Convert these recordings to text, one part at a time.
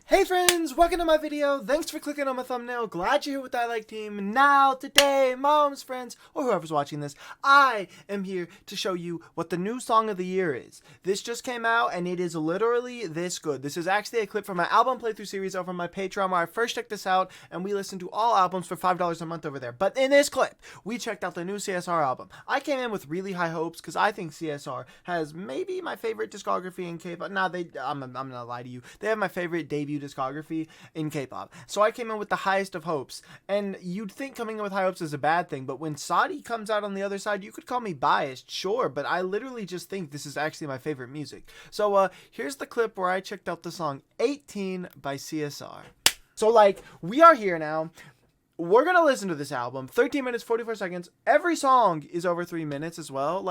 Hey friends, welcome to my video. Thanks for clicking on my thumbnail. Glad you're here with the I Like team. Now, today, mom's friends, or whoever's watching this, I am here to show you what the new song of the year is. This just came out and it is literally this good. This is actually a clip from my album playthrough series over on my Patreon where I first checked this out and we listened to all albums for $5 a month over there. But in this clip, we checked out the new CSR album. I came in with really high hopes because I think CSR has maybe my favorite discography in Kpop. Nah, I'm gonna lie to you. They have my favorite debut discography in Kpop. So I came in with the highest of hopes, and you'd think coming in with high hopes is a bad thing, but when soty comes out on the other side, you could call me biased, sure, but I literally just think this is actually my favorite music. So here's the clip where I checked out the song 18 by CSR. So we are here now. We're gonna listen to this album. 13 minutes 44 seconds. Every song is over 3 minutes as well.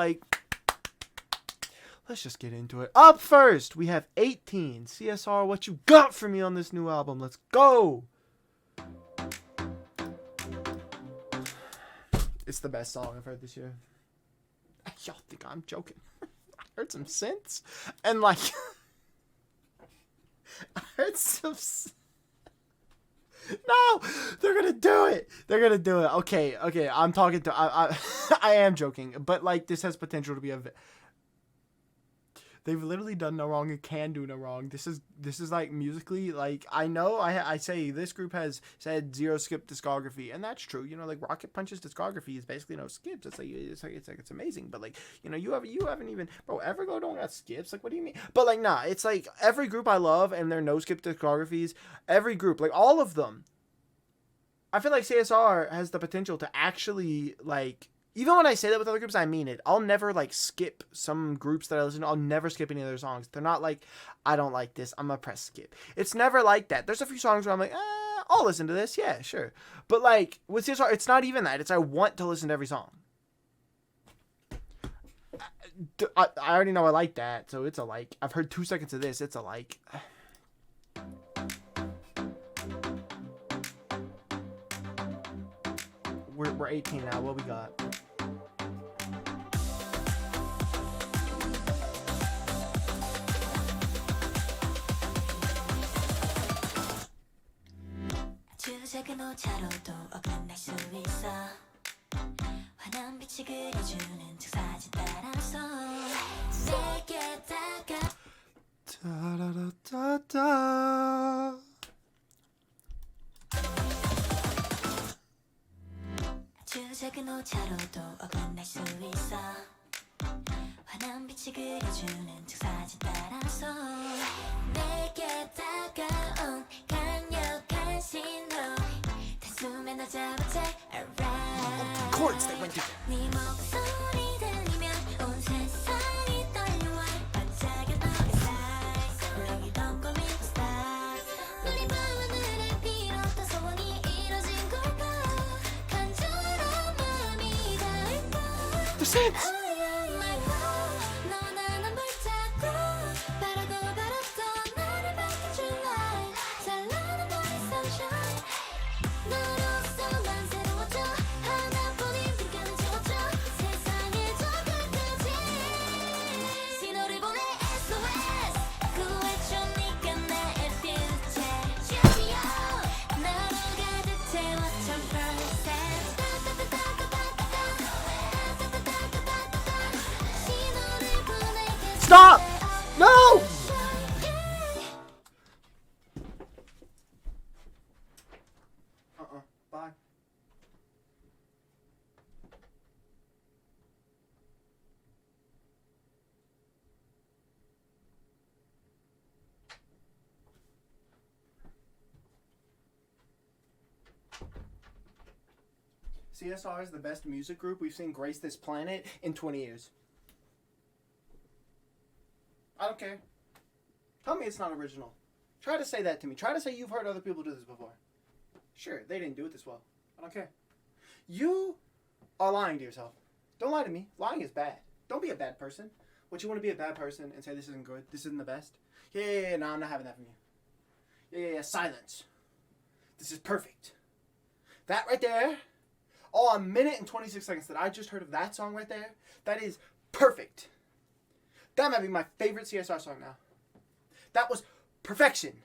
Let's just get into it. Up first, we have 18. CSR, what you got for me on this new album? Let's go! It's the best song I've heard this year. Y'all think I'm joking. I heard some synths. And I heard some... No! They're gonna do it! They're gonna do it. Okay, I'm talking to... I am joking. But, this has potential to be a... They've literally done no wrong and can do no wrong. This is musically, I know I say this group has said zero skip discography, and that's true. Rocket Punch's discography is basically no skips. It's amazing. But you haven't even, bro, Everglow don't got skips. What do you mean? But nah, it's every group I love and their no skip discographies, every group, all of them. I feel like CSR has the potential to actually even when I say that with other groups, I mean it. I'll never, skip some groups that I listen to. I'll never skip any of their songs. They're not I don't like this, I'm gonna press skip. It's never like that. There's a few songs where I'm I'll listen to this. Yeah, sure. But, with CSR, it's not even that. It's I want to listen to every song. I already know I like that, so it's a like. I've heard 2 seconds of this. It's a like. We're 18 now. What we got? Chords that went together. The synths. Stop! No! Bye. CSR is the best music group we've seen grace this planet in 20 years. I don't care. Tell me it's not original. Try to say that to me. Try to say you've heard other people do this before. Sure, they didn't do it this well. I don't care. You are lying to yourself. Don't lie to me. Lying is bad. Don't be a bad person. What, you want to be a bad person and say this isn't good? This isn't the best? Yeah, no, I'm not having that from you. Yeah, silence. This is perfect. That right there, all 1 minute and 26 seconds that I just heard of that song right there, that is perfect. That might be my favorite CSR song now. That was perfection.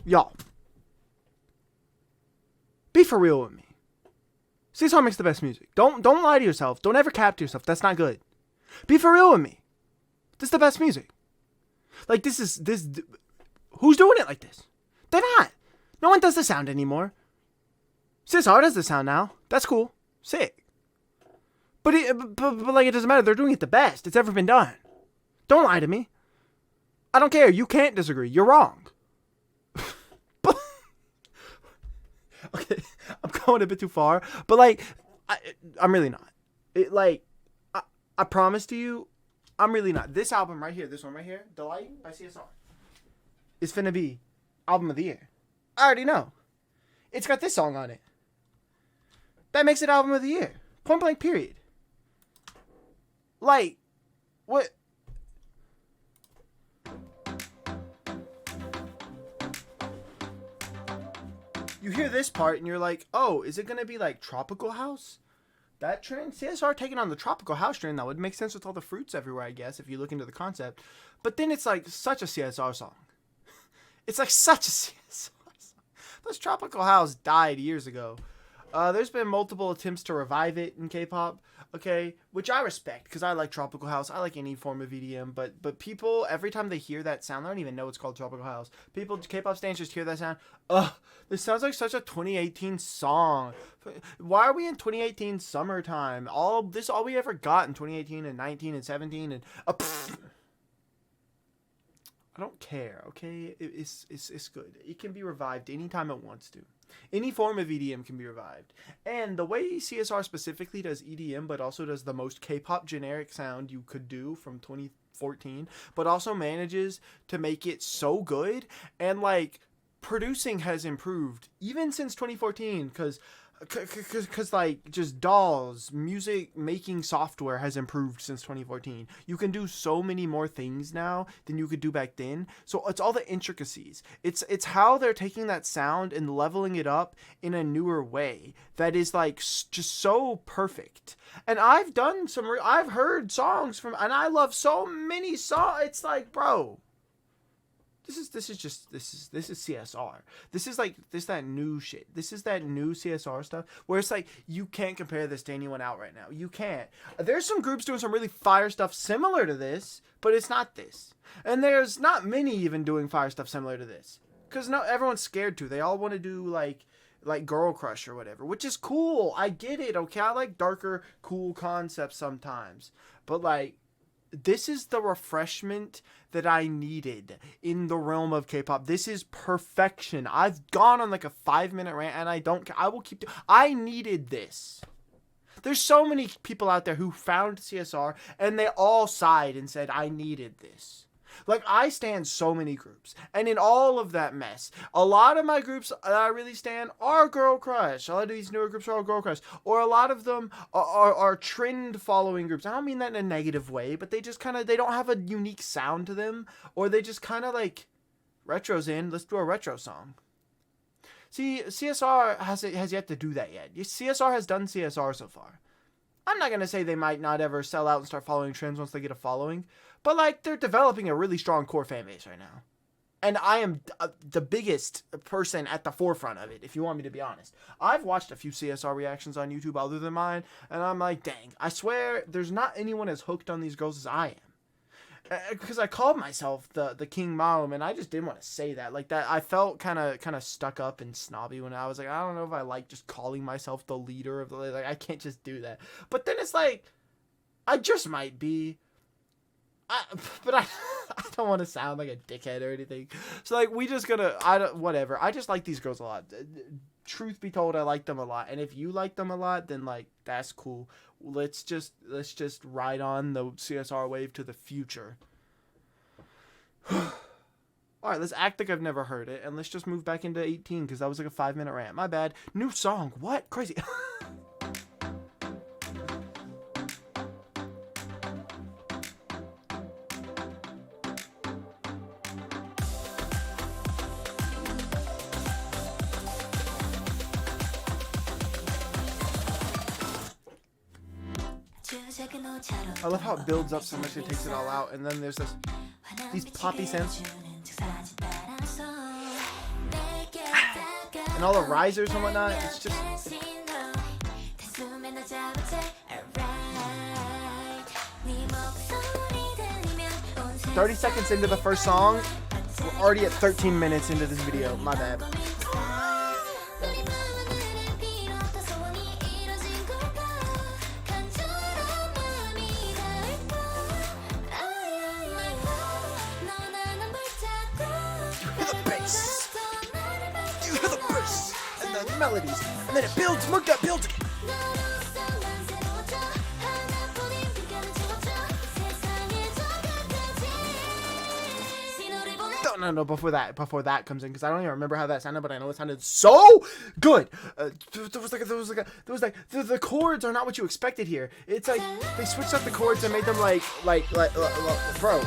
Y'all. Be for real with me. CSR makes the best music. Don't lie to yourself. Don't ever cap to yourself. That's not good. Be for real with me. This is the best music. Like, this. Who's doing it like this? They're not. No one does the sound anymore. CSR does the sound now. That's cool. Sick. But like, it doesn't matter. They're doing it the best it's ever been done. Don't lie to me. I don't care. You can't disagree. You're wrong. Okay, I'm going a bit too far. But, like, I'm really not. I promise to you, I'm really not. This album right here, this one right here, Delight by CSR, is finna be album of the year. I already know. It's got this song on it. That makes it album of the year. Point blank, period. Like, what? You hear this part and you're like, oh, is it going to be like tropical house? That trend? CSR taking on the tropical house trend. That would make sense with all the fruits everywhere, I guess, if you look into the concept. But then it's like such a CSR song. It's like such a CSR song. This tropical house died years ago. There's been multiple attempts to revive it in K-pop, okay, which I respect because I like tropical house. I like any form of EDM, but people, every time they hear that sound, they don't even know it's called tropical house. People, K-pop stans just hear that sound. Ugh, this sounds like such a 2018 song. Why are we in 2018 summertime? All we ever got in 2018 and 19 and 17 and I don't care, okay? It's good. It can be revived anytime it wants to. Any form of EDM can be revived. And the way CSR specifically does EDM, but also does the most K-pop generic sound you could do from 2014, but also manages to make it so good, and like producing has improved even since 2014 because like just dolls, music making software has improved since 2014. You can do so many more things now than you could do back then. So it's all the intricacies. It's how they're taking that sound and leveling it up in a newer way that is like just so perfect. And I've done I've heard songs from, and I love so many songs. It's like, bro, This is CSR. This is that new shit. This is that new CSR stuff where it's like, you can't compare this to anyone out right now. You can't. There's some groups doing some really fire stuff similar to this, but it's not this. And there's not many even doing fire stuff similar to this. Because everyone's scared to. They all want to do like Girl Crush or whatever, which is cool. I get it, okay? I like darker, cool concepts sometimes. But like, this is the refreshment that I needed in the realm of K-pop. This is perfection. I've gone on like a 5-minute rant and I will keep I needed this. There's so many people out there who found CSR and they all sighed and said, I needed this. Like, I stan so many groups, and in all of that mess, a lot of my groups that I really stan are Girl Crush. A lot of these newer groups are all Girl Crush, or a lot of them are trend-following groups. I don't mean that in a negative way, but they just kind of, they don't have a unique sound to them, or they just kind of like, retro's in, let's do a retro song. See, CSR has yet to do that yet. CSR has done CSR so far. I'm not going to say they might not ever sell out and start following trends once they get a following, but like, they're developing a really strong core fan base right now. And I am the biggest person at the forefront of it, if you want me to be honest. I've watched a few CSR reactions on YouTube other than mine, and I'm like, dang, I swear there's not anyone as hooked on these girls as I am. Because I called myself the King Maeum, and I just didn't want to say that. Like, that, I felt kind of stuck up and snobby when I was like, I don't know if I like just calling myself the leader of the, like, I can't just do that. But then it's like, I just might be. But I don't want to sound like a dickhead or anything. So like, we just whatever. I just like these girls a lot. Truth be told, I like them a lot. And if you like them a lot, then like, that's cool. Let's just ride on the CSR wave to the future. Alright, let's act like I've never heard it. And let's just move back into 18 because that was like a 5-minute rant. My bad. New song. What? Crazy. I love how it builds up so much it takes it all out, and then there's these poppy synths. and all the risers and whatnot. It's just 30 seconds into the first song. We're already at 13 minutes into this video. My bad. Melodies, and then it builds, look that builds. No, before that comes in, because I don't even remember how that sounded, but I know it sounded so good. The chords are not what you expected here. It's like they switched up the chords and made them like bro.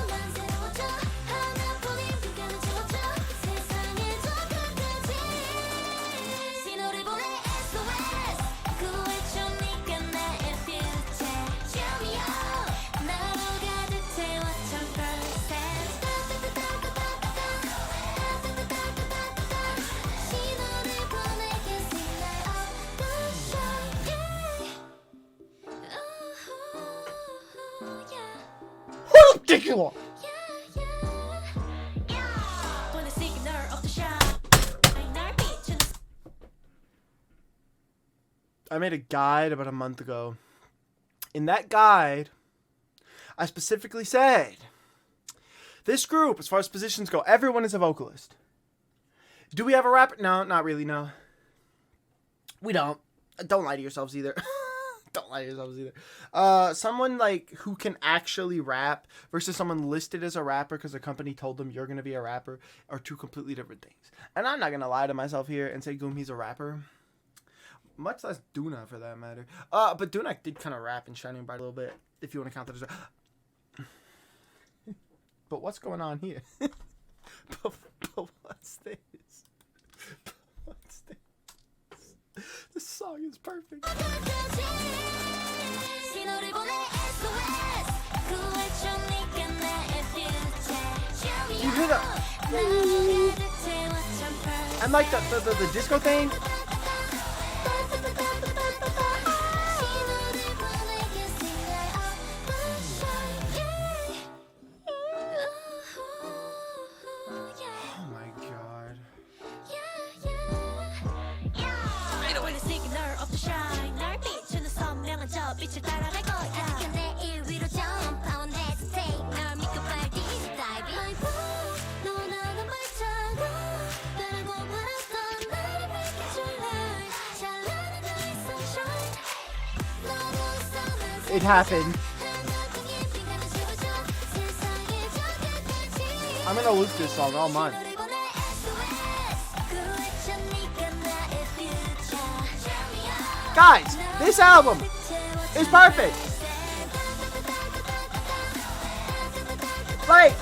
Ridiculous. I made a guide about a month ago. In that guide, I specifically said, this group, as far as positions go, everyone is a vocalist. Do we have a rapper? No, not really, no. We don't. Don't lie to yourselves either. Don't lie to yourselves either. Someone like who can actually rap versus someone listed as a rapper because the company told them you're gonna be a rapper are two completely different things. And I'm not gonna lie to myself here and say Geumhee's a rapper, much less Duna for that matter. But Duna did kind of rap in Shining Bright a little bit, if you want to count that as. But what's going on here? but what's this? What's this? This song is perfect. You hear that? And like the disco thing. It happened. I'm gonna loop this song all month. Guys, this album is perfect. Like.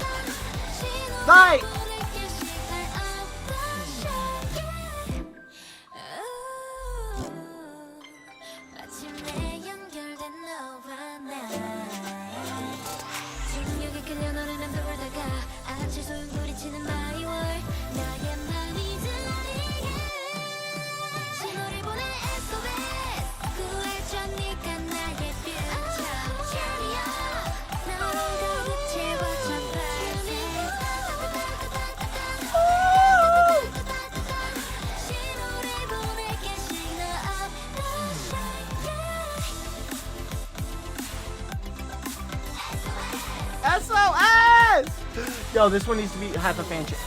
SOS! Yo, this one needs to have a fan chant.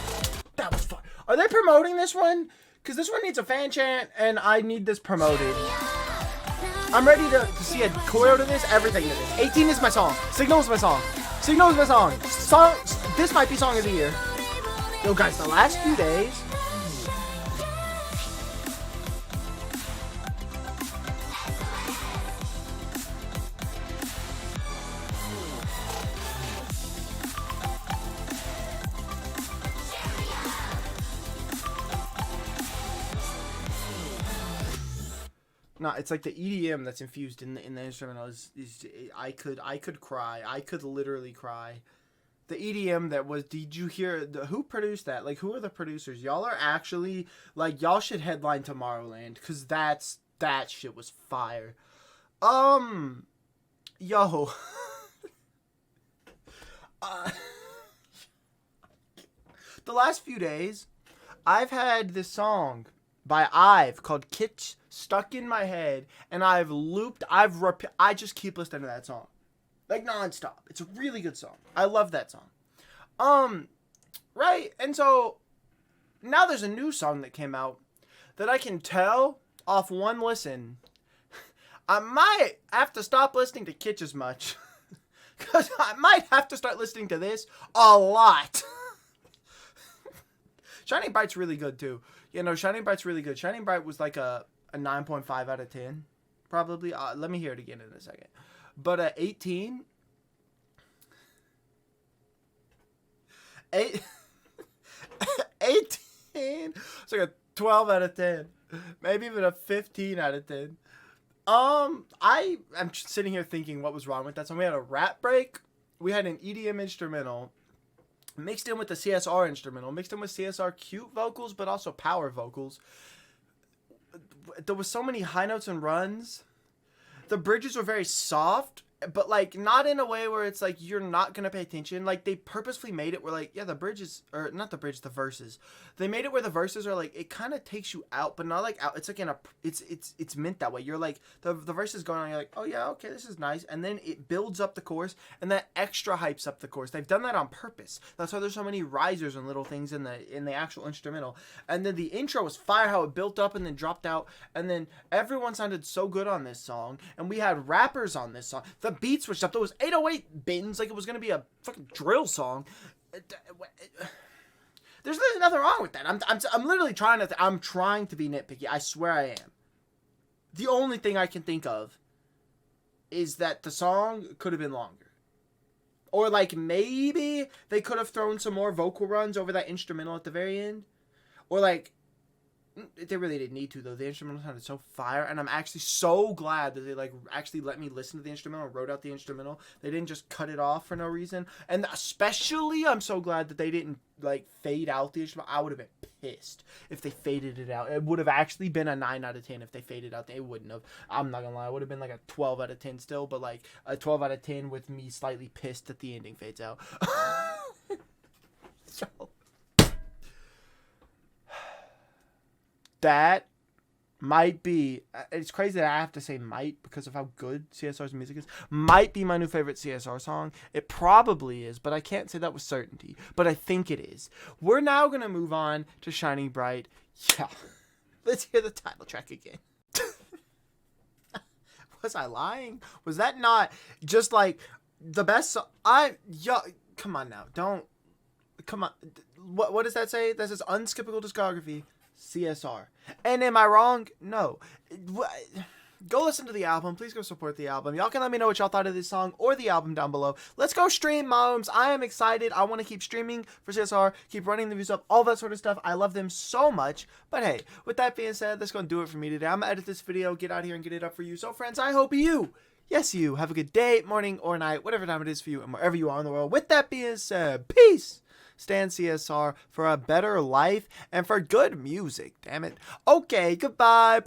That was fun. Are they promoting this one? Because this one needs a fan chant, and I need this promoted. I'm ready to see a choreo to this, everything to this. 18 is my song. Signal is my song. Signal is my song. This might be song of the year. Yo, guys, the last few days. No, it's like the EDM that's infused in the instrumental I could cry. I could literally cry. the EDM that was, did you hear, who produced that? Like, who are the producers? Y'all are actually, like, y'all should headline Tomorrowland, because that shit was fire. Yo. The last few days, I've had this song by IVE called Kitsch stuck in my head, and I just keep listening to that song. Like, nonstop. It's a really good song. I love that song. Right? And so, now there's a new song that came out that I can tell off one listen. I might have to stop listening to Kitsch as much. Because I might have to start listening to this a lot. Shining Bright's really good, too. You know, Shining Bright's really good. Shining Bright was like a 9.5 out of 10. Probably. Let me hear it again in a second. But 18. 18. It's like a 12 out of 10. Maybe even a 15 out of 10. I am sitting here thinking what was wrong with that song. We had a rap break. We had an EDM instrumental mixed in with the CSR instrumental, mixed in with CSR cute vocals, but also power vocals. There was so many high notes and runs. The bridges were very soft, but like not in a way where it's like you're not gonna pay attention. Like they purposefully made it where like, yeah, the bridges, or not the bridge, the verses. They made it where the verses are like, it kind of takes you out, but not like out. It's like it's meant that way. You're like the verse is going on. You're like, oh yeah, okay, this is nice, and then it builds up the chorus, and that extra hypes up the chorus. They've done that on purpose. That's why there's so many risers and little things in the actual instrumental. And then the intro was fire, how it built up and then dropped out, and then everyone sounded so good on this song, and we had rappers on this song. The beats switched up. There was 808 bins, like it was gonna be a fucking drill song. There's nothing wrong with that. I'm literally trying to. I'm trying to be nitpicky. I swear I am. The only thing I can think of is that the song could have been longer, or like maybe they could have thrown some more vocal runs over that instrumental at the very end, or like. They really didn't need to, though. The instrumental sounded so fire, and I'm actually so glad that they like actually let me listen to the instrumental and wrote out the instrumental. They didn't just cut it off for no reason. And especially, I'm so glad that they didn't like fade out the instrumental. I would have been pissed if they faded it out. It would have actually been a 9 out of 10 if they faded out. They wouldn't have. I'm not gonna lie. It would have been like a 12 out of 10 still, but like a 12 out of 10 with me slightly pissed that the ending fades out. So. That might be, it's crazy that I have to say might because of how good CSR's music is, might be my new favorite CSR song. It probably is, but I can't say that with certainty, but I think it is. We're now going to move on to Shining Bright. Yeah, let's hear the title track again. Was I lying? Was that not just like the best song? Come on now, come on. What does that say? That says unskippable discography. CSR. And am I wrong? No. Go listen to the album. Please go support the album. Y'all can let me know what y'all thought of this song or the album down below. Let's go stream Maeums. I am excited. I want to keep streaming for CSR, keep running the views up, all that sort of stuff. I love them so much. But hey, with that being said, that's going to do it for me today. I'm going to edit this video, get out here and get it up for you. So friends, I hope you, yes you, have a good day, morning, or night, whatever time it is for you and wherever you are in the world. With that being said, peace. Stand CSR for a better life and for good music, damn it. Okay, goodbye.